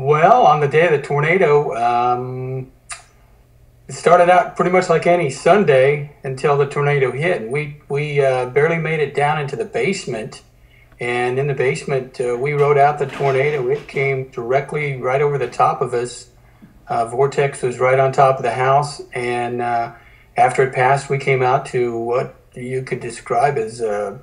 Well, on the day of the tornado, it started out pretty much like any Sunday until the tornado hit. And we barely made it down into the basement. And in the basement, we rode out the tornado. It came directly right over the top of us. Vortex was right on top of the house. And after it passed, we came out to what you could describe as a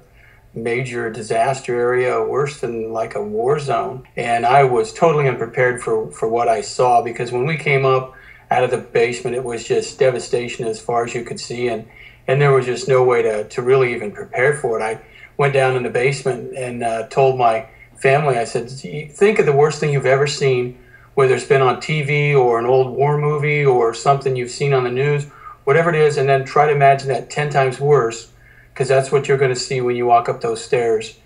major disaster area, worse than like a war zone. And I was totally unprepared for what I saw, because when we came up out of the basement, it was just devastation as far as you could see. And there was just no way to really even prepare for it. I went down in the basement and told my family, I said, think of the worst thing you've ever seen, whether it's been on TV or an old war movie or something you've seen on the news, whatever it is, and then try to imagine that 10 times worse, because that's what you're going to see when you walk up those stairs.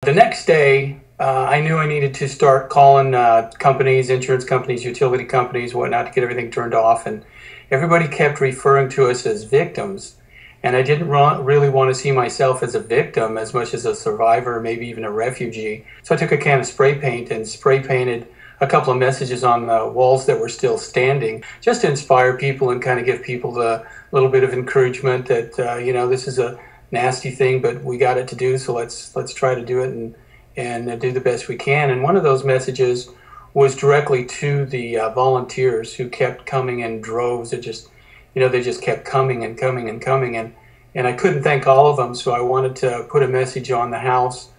The next day, I knew I needed to start calling companies, insurance companies, utility companies, whatnot, to get everything turned off. And everybody kept referring to us as victims. And I didn't really want to see myself as a victim as much as a survivor, maybe even a refugee. So I took a can of spray paint and spray painted a couple of messages on the walls that were still standing, just to inspire people and kind of give people the little bit of encouragement that, this is a nasty thing, but we got it to do, so let's try to do it and do the best we can. And one of those messages was directly to the volunteers who kept coming in droves. It just, they just kept coming and coming and coming. And I couldn't thank all of them, so I wanted to put a message on the house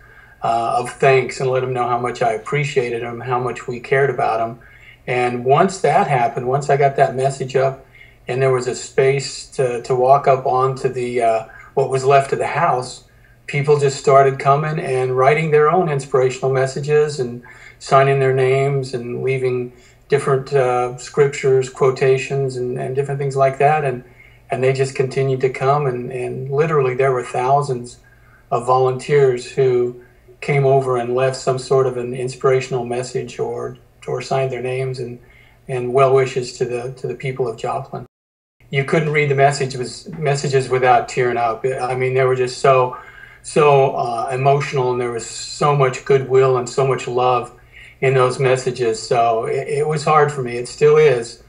of thanks and let them know how much I appreciated them, how much we cared about them. And once that happened, once I got that message up and there was a space to walk up onto the what was left of the house, people just started coming and writing their own inspirational messages and signing their names and leaving different scriptures, quotations, and different things like that. And they just continued to come. And literally there were thousands of volunteers who came over and left some sort of an inspirational message or signed their names and well wishes to the people of Joplin. You couldn't read the messages without tearing up. I mean, they were just so emotional, and there was so much goodwill and so much love in those messages. So it was hard for me. It still is.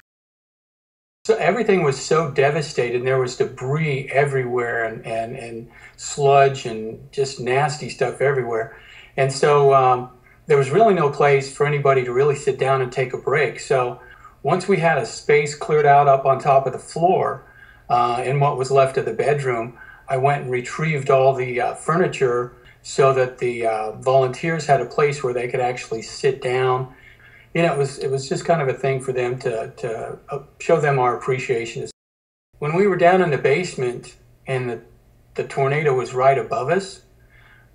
So everything was so devastated, and there was debris everywhere and sludge and just nasty stuff everywhere. And so there was really no place for anybody to really sit down and take a break. So once we had a space cleared out up on top of the floor in what was left of the bedroom, I went and retrieved all the furniture so that the volunteers had a place where they could actually sit down. It was just kind of a thing for them to show them our appreciation. When we were down in the basement and the tornado was right above us,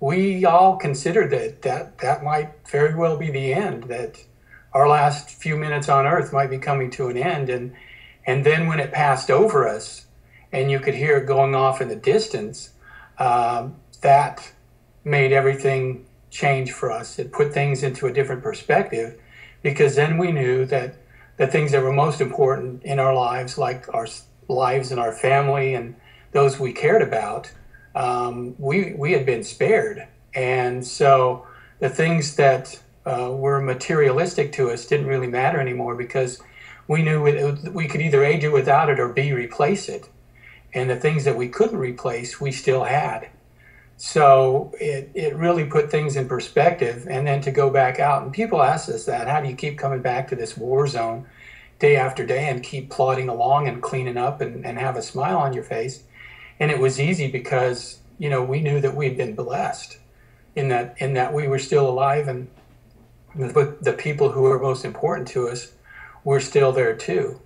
we all considered that might very well be the end, that our last few minutes on Earth might be coming to an end. And then when it passed over us and you could hear it going off in the distance, that made everything change for us. It put things into a different perspective, because then we knew that the things that were most important in our lives, like our lives and our family and those we cared about, we had been spared. And so the things that were materialistic to us didn't really matter anymore, because we knew we could either A, do without it, or B, replace it. And the things that we couldn't replace, we still had. So it really put things in perspective. And then to go back out, and people ask us that, how do you keep coming back to this war zone day after day and keep plodding along and cleaning up and have a smile on your face? And it was easy because, we knew that we'd been blessed in that we were still alive, and the people who were most important to us were still there too.